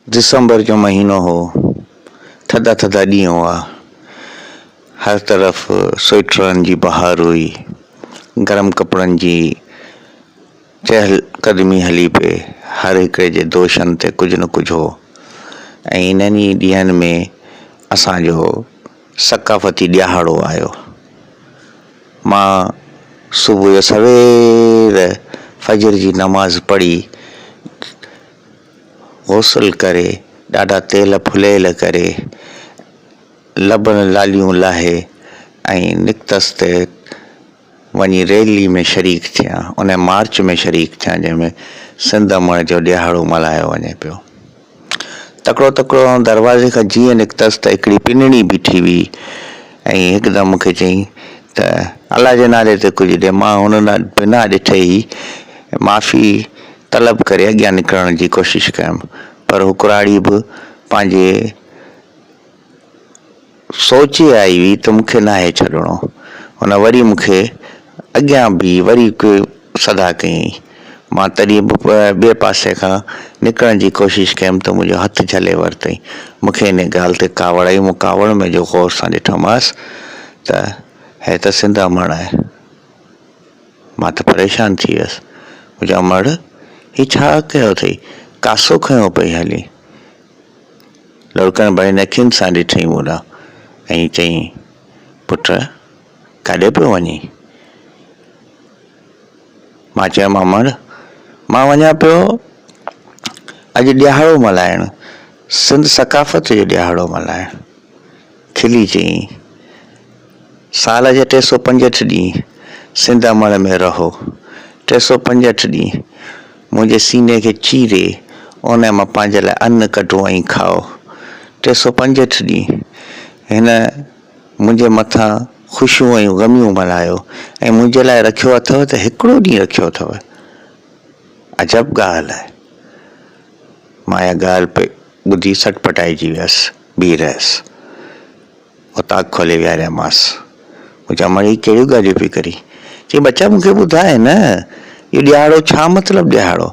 December जो महीनो हो, थधा थधा ॾींहं हुआ, हर तरफ़ स्वेटरनि जी बहार हुई, गरम कपिड़नि जी चहल कदमी हली पे, हर हिकिड़े जे दोशनि ते कुझु न कुझु हो। ऐं इन्हनि ॾींहंनि में असांजो सकाफ़ती ॾियारो आयो। मां सुबुह जो सवेर फजर जी नमाज़ पढ़ी, गौसल करे, ॾाढा तेल फुलेल करे, लबनि लालियूं लाहे ऐं निकितसि त वञी रैली में शरीक थियां, उन मार्च में शरीक थियां जंहिंमें सिंध अमण जो ॾियारो मल्हायो वञे पियो। तकिड़ो तकिड़ो दरवाज़े खां जीअं निकितसि त हिकिड़ी पिनणी बीठी हुई ऐं हिकदमि मूंखे चई त अलाह जे नाले ते कुझु ॾे। मां हुन बिना ॾिठे ई माफ़ी तलब करे अॻियां निकिरण जी कोशिशि कयमि, पर हू कुराड़ी बि पंहिंजे सोचे आई हुई त मूंखे नाहे छॾिणो। हुन वरी मूंखे अॻियां बि वरी सदा कयईं। मां तॾहिं बि ॿिए पासे खां निकिरण जी कोशिशि कयमि त मुंहिंजो हथु झले वरितईं। मूंखे इन ॻाल्हि ते कावड़ आई। मूं कावड़ में जो गौर सां ॾिठोमांसि त हे त सिंध अमण आहे। मां त परेशान थी वियुसि। मुंहिंजो अमड़ ही छा कयो अथई? कासो खयो पई हली। लड़कनि भई अखियुनि सां ॾिठईं मूं ॾांहुं ऐं चयईं, पुट काॾे पियो वञी? मां चयो, अमड़ मां वञा पियो अॼु ॾियारो मल्हाइण, सिंध सकाफ़त जो ॾियारो मल्हाइण। खिली चयईं, साल जा 365 ॾींहं सिंध अमण में रहो, 365 ॾींहं मुंहिंजे सीने खे चीरे उन मां पंहिंजे लाइ अन्न कढो ऐं खाओ। 365 ॾींहं हिन मुंहिंजे मथां ख़ुशियूं ऐं ग़मियूं मल्हायो ऐं मुंहिंजे लाइ रखियो अथव त हिकिड़ो ॾींहुं रखियो अथव। अजब ॻाल्हि आहे। मां इहा ॻाल्हि ॿुधी सटपटाइजी वियसि, बीह रहियसि। उतां खोले विहारियामांसि। मुंहिंजा अमड़ ही कहिड़ियूं ॻाल्हियूं पई करी? चई, बच्चा मूंखे ॿुधाए न, इहो ॾियारो छा मतिलबु ॾियारो?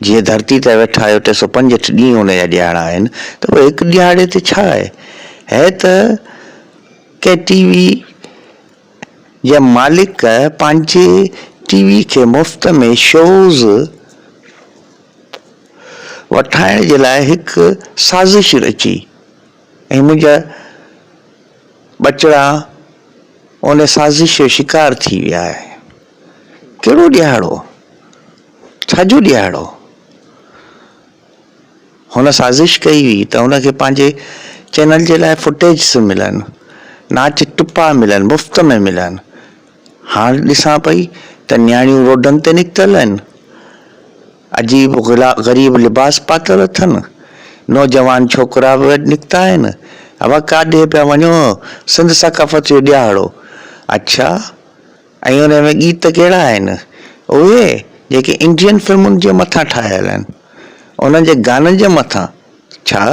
जीअं धरती ते वेठा आहियो 365 ॾींहं हुन जा ॾियारा आहिनि, त पोइ हिकु ॾियारे ते छा आहे? है त के टीवी जे मालिक पंहिंजे टीवी खे मुफ़्त में शोज़ वठाइण जे लाइ हिकु साज़िश रची ऐं मुंहिंजा बचड़ा उन साज़िश जो शिकार थी विया आहे। कहिड़ो ॾियारो? छाजो ॾियारो? हुन साज़िश कई हुई त हुनखे पंहिंजे चैनल जे लाइ फुटेज मिलनि, नाच टुपा मिलनि, मुफ़्त में मिलनि। हाणे ॾिसां पई त नियाणियूं रोडनि ते निकितल आहिनि, अजीब ग़रीब लिबास पातल अथनि, नौजवान छोकिरा बि निकिता आहिनि। अब काॾे पिया वञो? सिंध सकाफ़त जो ॾियारो। अच्छा, ऐं उन में गीत कहिड़ा आहिनि? उहे जेके इंडियन फिल्मुनि जे मथां ठाहियल आहिनि, उन्हनि जे गाननि जे मथां। छा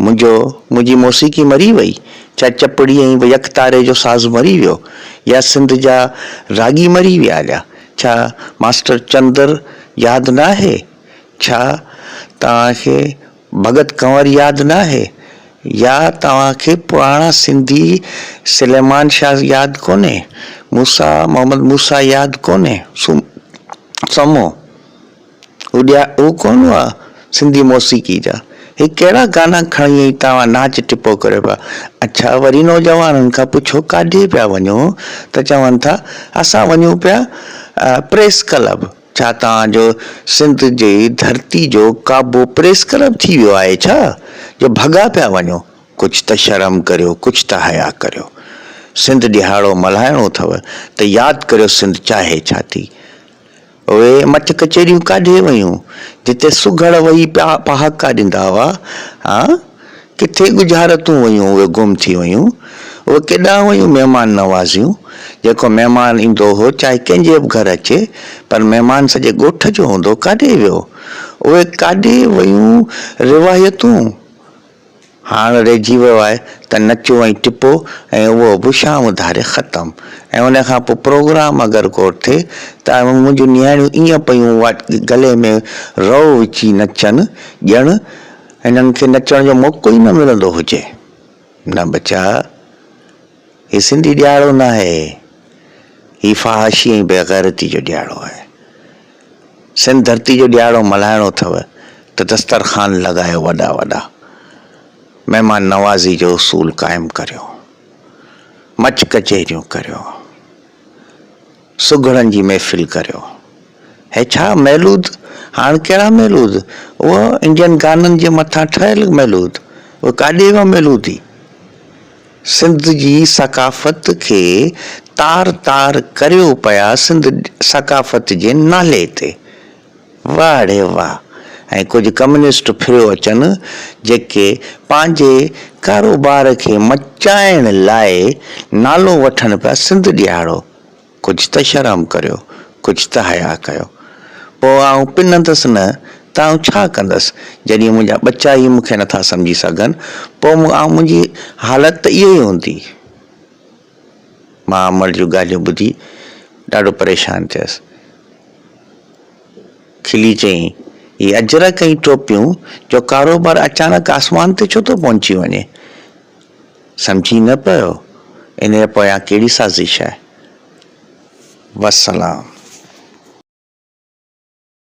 मुंहिंजी मौसीक़ी मरी वई? छा चपड़ी ऐं यकतारे जो साज़ मरी वियो? या सिंध जा रागी मरी विया या? छा मास्टर चंदर यादि न आहे? छा तव्हांखे भगत कंवर यादि न आहे? या तव्हांखे पुराणा सिंधी सलेमान शाह यादि कोन्हे? मोहम्मद मूसा यादि कोन्हे? समो उहो कोन हुआ सिंधी मौसीक़ी जा? हे कहिड़ा गाना खणी तव्हां नाच टिपो करियो पिया? अच्छा, वरी नौजवाननि खां पुछो काॾे पिया वञो? त चवनि था असां वञूं पिया प्रेस क्लब। छा तव्हांजो सिंध जी धरती जो काबो प्रेस क्लब थी वियो आहे छा, जो भॻा पिया वञो? कुझु त शर्म करियो, कुझु त हया करियो। सिंध ॾियारो मल्हाइणो अथव त यादि करियो सिंध चाहे छा थी। उहे मच कचेरियूं काॾे वयूं जिते सुघड़ वेही पिया पहाका ॾींदा हुआ? हा, किथे गुजारतूं वयूं? उहे गुम थी वयूं। उहे केॾां वयूं महिमान नवाज़ियूं? जेको महिमान ईंदो हो, चाहे कंहिंजे बि घर अचे, पर महिमान सॼे ॻोठ जो हूंदो, काॾे वियो? उहे काॾे वयूं रिवायतूं? हाणे रहिजी वियो आहे त नचो ऐं टिपो ऐं उहो बि शाम धारे ख़तमु। ऐं उन खां पोइ प्रोग्राम अगरि को थिए त मुंहिंजूं नियाणियूं ईअं पयूं गले में रओ विझी नचनि, ॼण हिननि खे नचण जो मौक़ो ई न मिलंदो हुजे। न बच्चा, ही सिंधी ॾियारो न आहे, ही फहाशी ऐं बेग़ैरती जो ॾियारो आहे। सिंध धरती जो ॾियारो मल्हाइणो अथव त दस्तरखान लॻायो वॾा वॾा, महिमान नवाज़ी जो उसूल क़ाइमु करियो, मच कचेरियूं करियो, सुघड़नि जी महफ़िल करियो। हे छा महलूद, हाणे कहिड़ा महलूद, उहो इंडियन गाननि जे मथां ठहियल महलूद, उहो काॾे वियो महलूदी। सिंध जी सकाफ़त खे तार तार करियो पिया सिंध सकाफ़त जे नाले ते। वाह रे वाह। ऐं कुझु कम्युनिस्ट फिरियो अचनि जेके पंहिंजे कारोबार खे मचाइण लाइ नालो वठनि पिया सिंध ॾियारो। कुझु त शर्म करियो, कुझु त हया कयो। पोइ आउं पिनंदसि न त आउं छा कंदसि जॾहिं मुंहिंजा बच्चा ई मूंखे नथा सम्झी सघनि, पोइ मुंहिंजी हालत त इहा ई हूंदी। मां अमर जूं ॻाल्हियूं ॿुधी ॾाढो परेशान थियसि। खिली चई, ये अजरक ऐं टोपियूं जो कारोबार अचानक आसमान ते छो थो पहुची वञे? सम्झी न पियो इन जे पोयां कहिड़ी साज़िश आहे। वसलाम।